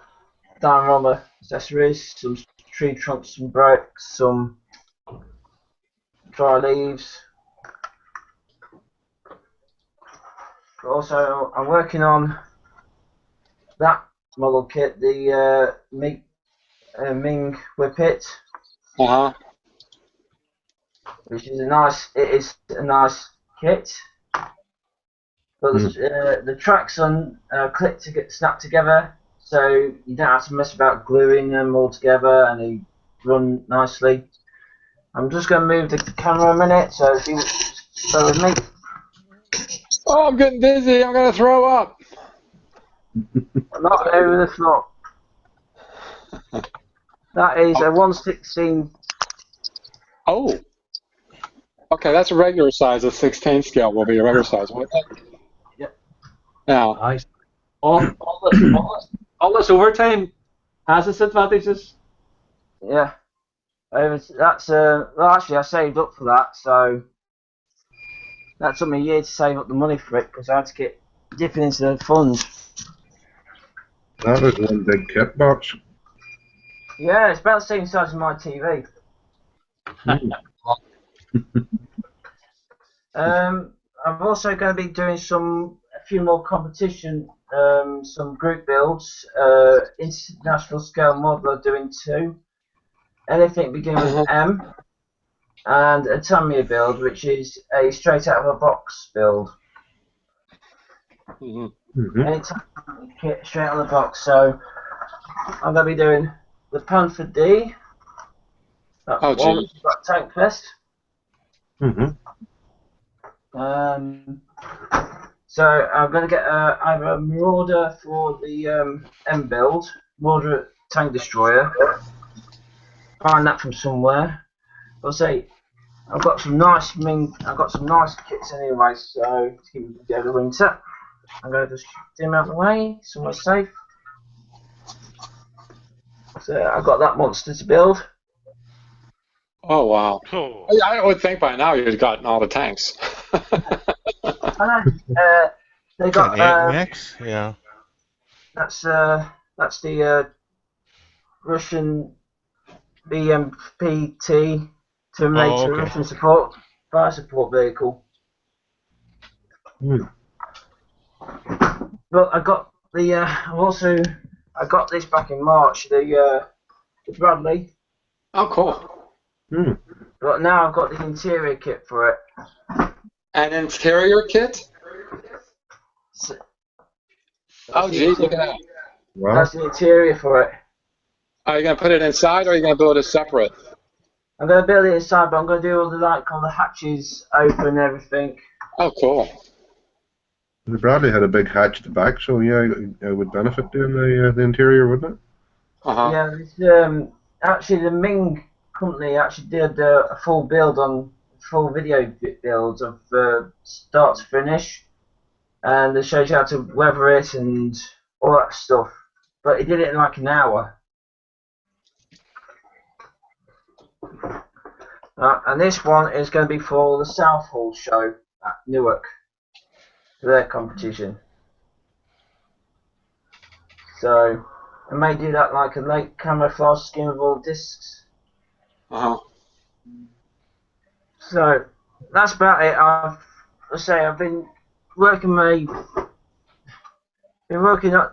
diorama accessories, some tree trunks, some bricks, some dry leaves. But also, I'm working on that model kit, the Ming Whippet, Uh-huh. which is it is a nice kit. But the tracks on clip to get snapped together, so you don't have to mess about gluing them all together, and they run nicely. I'm just going to move the camera a minute, so if you bear with me. Oh, I'm getting dizzy. I'm going to throw up. Not over the floor. That is a 1/16. Oh. Okay, that's a regular size. A 16 scale will be a regular size, won't it? Yep. Now. Nice. All this overtime has its advantages. Yeah. That's well, actually, I saved up for that, so that took me a year to save up the money for it because I had to get dipping into the funds. That was one big kit box. Yeah, it's about the same size as my TV. I'm also going to be doing a few more competition, some group builds, international scale modeler doing 2, anything beginning with M, and a Tamiya build, which is a straight out of a box build. Anytime kit straight out of the box. So I'm going to be doing the Panther D. That one, got Tank Fest. So I'm going to get either a Marauder for the M build, Marauder Tank Destroyer. Find that from somewhere. I'll say I've got some nice kits anyway, so to keep it together winter. I'm going to just get them out of the way, somewhere safe. So I've got that monster to build. Oh, wow. Cool. I would think by now you'd gotten all the tanks. They got mix? Yeah. That's the Russian BMPT Terminator Russian fire support vehicle. But I got I got this back in March, the Bradley. Oh, cool. But now I've got the interior kit for it. An interior kit? Oh, geez, look at that. Wow. That's the interior for it. Are you going to put it inside, or are you going to build it separate? I'm going to build it inside, but I'm going to do all the hatches open and everything. Oh, cool. The Bradley had a big hatch at the back, so yeah, it would benefit doing the interior, wouldn't it? Uh-huh. Yeah, actually the Ming company actually did a full video build of start to finish, and it shows you how to weather it and all that stuff. But he did it in like an hour. And this one is going to be for the Southall show at Newark, their competition. So I may do that like a late camouflage scheme of all discs. So that's about it. I've been working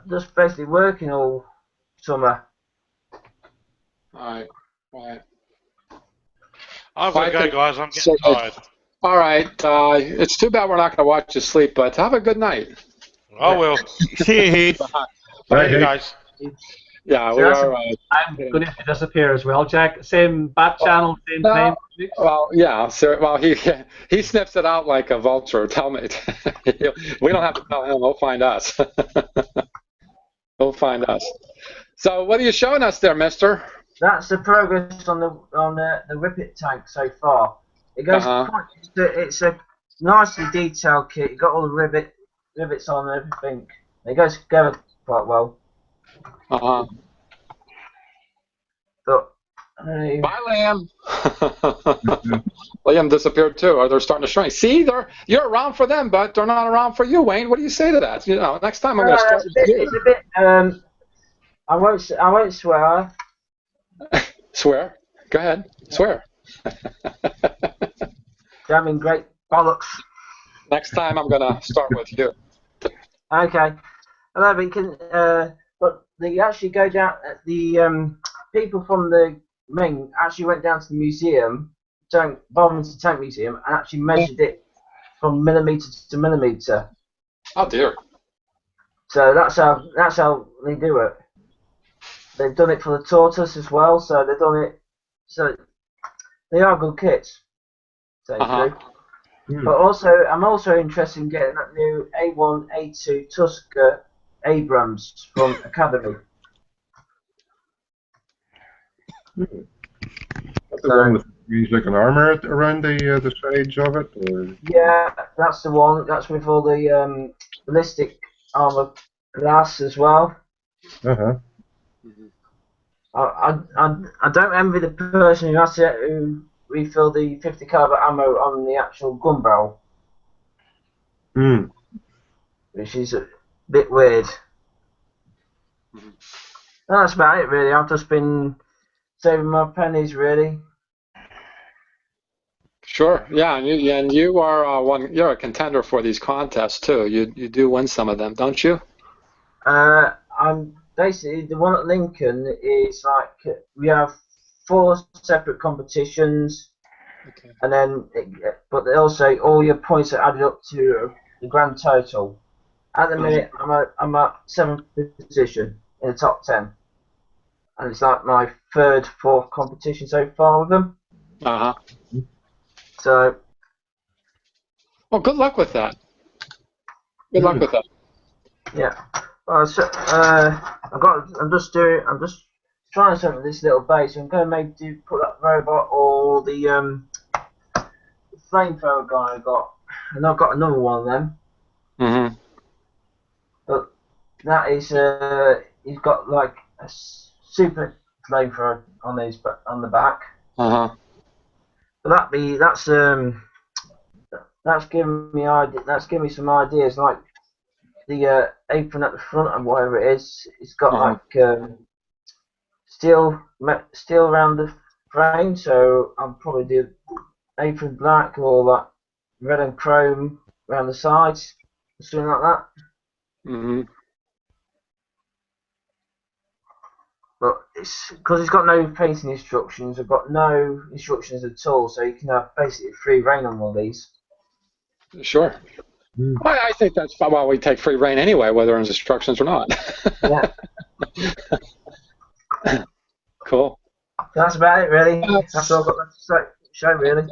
just basically working all summer. Right. I've got to go, guys. I'm getting tired. All right. It's too bad we're not going to watch you sleep, but have a good night. I will. See you, Heath. Bye, guys. Yeah, So we are. I'm going to have to disappear as well, Jack. Same bat channel, same time. Well, yeah. So, well, he sniffs it out like a vulture. Tell me, we don't have to tell him. He'll find us. He'll find us. So, what are you showing us there, Mister? That's the progress on the Whippet tank so far. It goes. It's a nicely detailed kit. You got all the rivets on and everything. It goes together quite well. Uh-huh. But Bye, Liam. Liam disappeared too, or they're starting to shrink. See, you're around for them, but they're not around for you, Wayne. What do you say to that? You know, next time I'm going to start with you. It's a bit. I won't swear. Swear. Go ahead. Swear. Jamming great bollocks. Next time I'm going to start with you. Okay. Hello, we can. But they actually go down. The people from the Ming actually went down to the museum, Environmental Tank Museum, and actually measured it from millimeter to millimeter. Oh dear. So that's how they do it. They've done it for the tortoise as well. So they've done it. So they are good kits. So But also, I'm also interested in getting that new A1, A2 Tusker Abrams from Academy. That's the one with like an armor around the sides of it? Or? Yeah, that's the one. That's with all the ballistic armor glass as well. Uh-huh. I don't envy the person who has to refill the 50 caliber ammo on the actual gun barrel. Which is a bit weird. That's about it really. I've just been saving my pennies really. Sure. Yeah, and you are you're a contender for these contests too. You do win some of them, don't you? I'm basically the one at Lincoln is like we have 4 separate competitions, and then but also all your points are added up to the grand total. At the minute, I'm at 7th position in the top 10, and it's like my 3rd, 4th competition so far with them. So. Well, good luck with that. Good luck with that. Yeah. I'm just trying something with this little base. I'm going to maybe put that robot or the flamethrower guy I got, and I've got another one of them. But that is he's got like a super flamethrower on the back. But that's giving me some ideas like. The apron at the front and whatever it is, it's got like steel around the frame, so I'll probably do apron black or like red and chrome around the sides, something like that. But it's because it's got no painting instructions. I've got no instructions at all, so you can have basically free reign on one of these. Sure. Well, I think that's why we take free reign anyway, whether there's instructions or not. Yeah. Cool. That's about it, really. That's all I've got to show, really.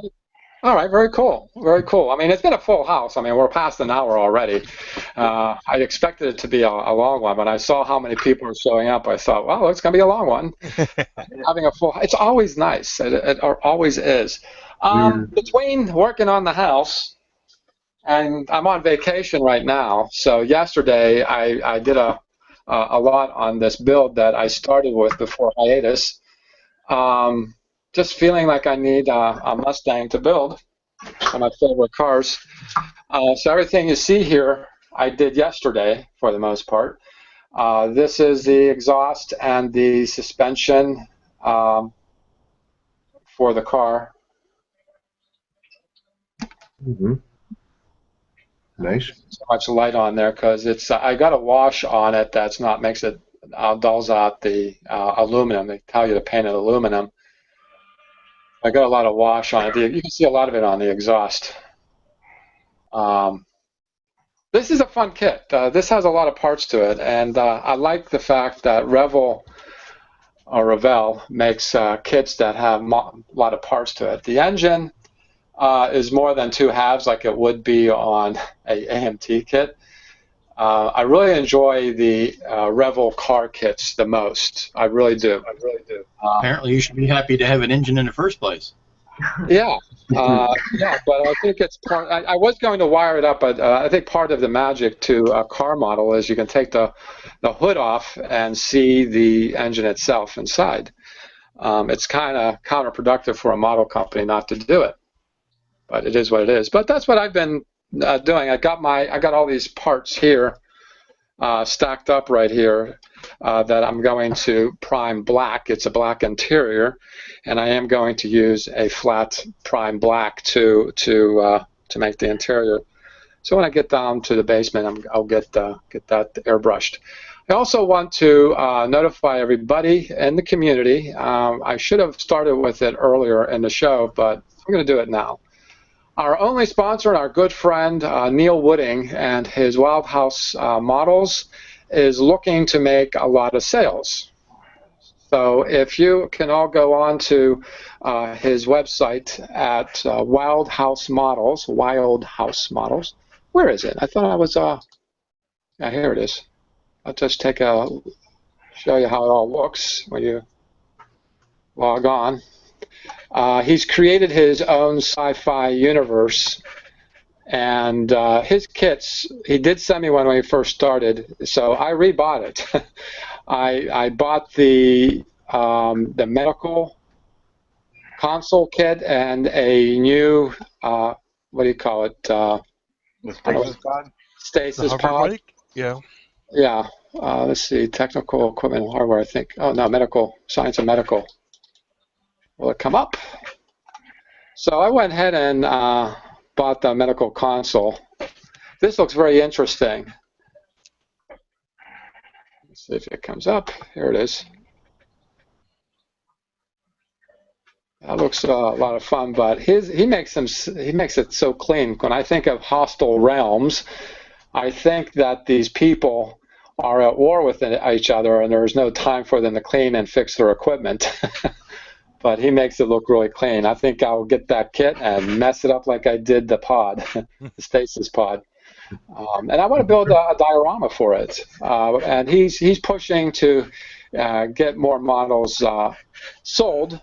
All right, very cool. Very cool. I mean, it's been a full house. I mean, we're past an hour already. I expected it to be a long one, but I saw how many people are showing up. I thought, well, it's going to be a long one. Having a full, it's always nice. It always is. Between working on the house, and I'm on vacation right now, so yesterday I did a lot on this build that I started with before hiatus. Just feeling like I need a Mustang to build, one of my favorite cars. So everything you see here I did yesterday for the most part. This is the exhaust and the suspension for the car. Nice. So much light on there because it's I got a wash on it that's not makes it dulls out the aluminum. They tell you to paint it aluminum. I got a lot of wash on it. You can see a lot of it on the exhaust. This is a fun kit. This has a lot of parts to it, and I like the fact that Revell makes kits that have a lot of parts to it. The engine is more than 2 halves like it would be on a AMT kit. I really enjoy the Revell car kits the most. I really do. Apparently, you should be happy to have an engine in the first place. Yeah, yeah, but I think it's part. I was going to wire it up, but I think part of the magic to a car model is you can take the hood off and see the engine itself inside. It's kind of counterproductive for a model company not to do it, but it is what it is. But that's what I've been doing. I got all these parts here stacked up right here that I'm going to prime black. It's a black interior, and I am going to use a flat prime black to make the interior. So when I get down to the basement, I'll get that airbrushed. I also want to notify everybody in the community. I should have started with it earlier in the show, but I'm going to do it now. Our only sponsor and our good friend, Neil Wooding, and his Wild House Models, is looking to make a lot of sales. So if you can all go on to his website at Wild House Models, Where is it? I thought I was, yeah, here it is. I'll just show you how it all looks when you log on. He's created his own sci-fi universe, and his kits, he did send me one when he first started, so I rebought it. I bought the medical console kit and a new, what do you call it? The stasis pod? Stasis pod. Bike? Yeah. Yeah. Let's see, technical equipment and hardware, I think. Oh, no, medical, science and medical. Will it come up? So I went ahead and bought the medical console. This looks very interesting. Let's see if it comes up. Here it is. That looks a lot of fun, but he makes it so clean. When I think of hostile realms, I think that these people are at war with each other, and there's no time for them to clean and fix their equipment. But he makes it look really clean. I think I'll get that kit and mess it up like I did the pod, the stasis pod. And I want to build a diorama for it. And he's pushing to get more models sold.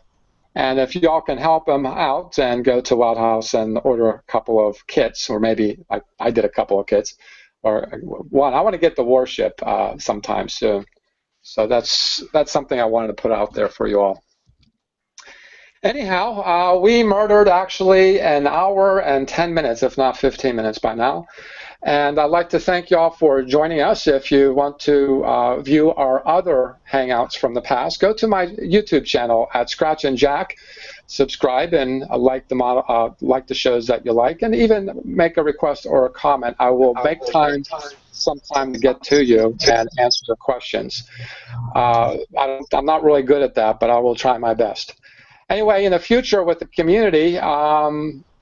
And if y'all can help him out and go to Wild House and order a couple of kits, or maybe I did a couple of kits, or one. I want to get the warship sometime soon. So that's something I wanted to put out there for you all. Anyhow, we murdered actually an hour and 10 minutes, if not 15 minutes by now. And I'd like to thank y'all for joining us. If you want to view our other Hangouts from the past, go to my YouTube channel at Scratch and Jack, subscribe, and like the shows that you like, and even make a request or a comment. I will make time sometime to get to you and answer your questions. I'm not really good at that, but I will try my best. Anyway, in the future with the community,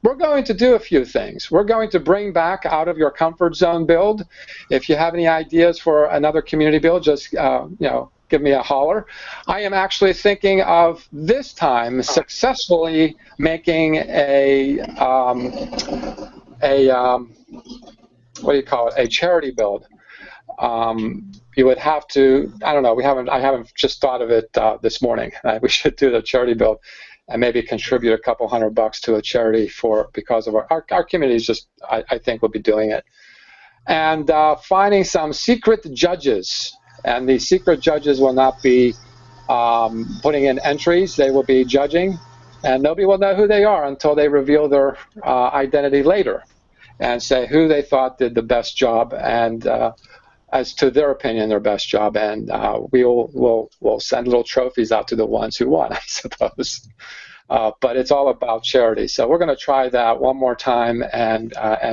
we're going to do a few things. We're going to bring back Out of Your Comfort Zone build. If you have any ideas for another community build, just give me a holler. I am actually thinking of this time successfully making a charity build. You would have to, I don't know, I haven't just thought of it this morning. We should do the charity build and maybe contribute a couple $100 to a charity because of our communities just, I think, will be doing it. And finding some secret judges. And these secret judges will not be putting in entries. They will be judging. And nobody will know who they are until they reveal their identity later and say who they thought did the best job, and as to their opinion, their best job. And we'll send little trophies out to the ones who won, I suppose. But it's all about charity. So we're going to try that one more time and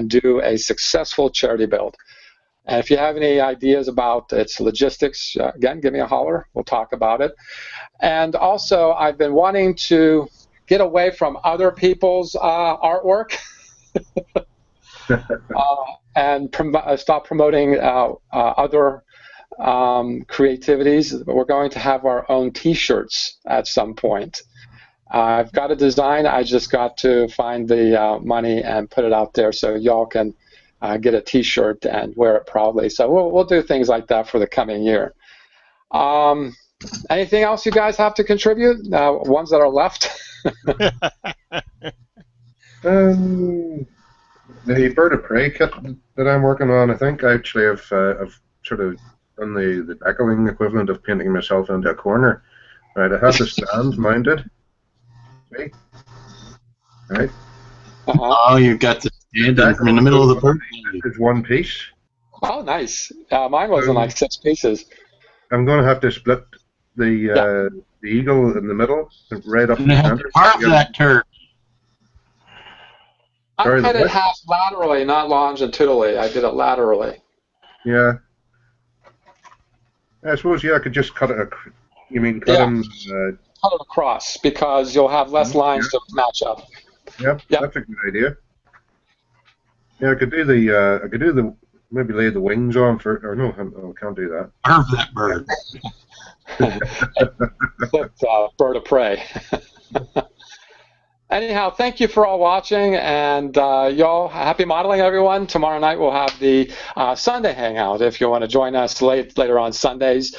do a successful charity build. And if you have any ideas about its logistics, again, give me a holler. We'll talk about it. And also, I've been wanting to get away from other people's artwork and stop promoting other creativities. We're going to have our own T-shirts at some point. I've got a design. I just got to find the money and put it out there so y'all can get a T-shirt and wear it proudly. So we'll do things like that for the coming year. Anything else you guys have to contribute? Ones that are left? The Bird of Prey kit that I'm working on, I think I actually have sort of done the decorating equivalent of painting myself into a corner. Right, I have the stand mounted. See? Right. Oh, you've got the stand in the middle of the bird. It's one piece. Oh, nice. Mine was in like 6 pieces. I'm going to have to split the eagle in the middle, right up And the they have to center. carve that turd. I Sorry, cut the it what? half laterally, not longitudinally. I did it laterally. Yeah. I suppose, I could just cut it. You mean cut Yeah. them? Cut it across because you'll have less lines to match up. Yep, that's a good idea. Yeah, I could do the maybe lay the wings on for. Or no, I can't do that. Carve that bird. Bird of prey. Anyhow, thank you for all watching, and y'all, happy modeling, everyone. Tomorrow night we'll have the Sunday Hangout if you want to join us later on Sundays,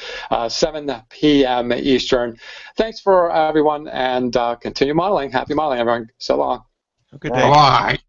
7 p.m. Eastern. Thanks for everyone, and continue modeling. Happy modeling, everyone. So long. Good day. Bye.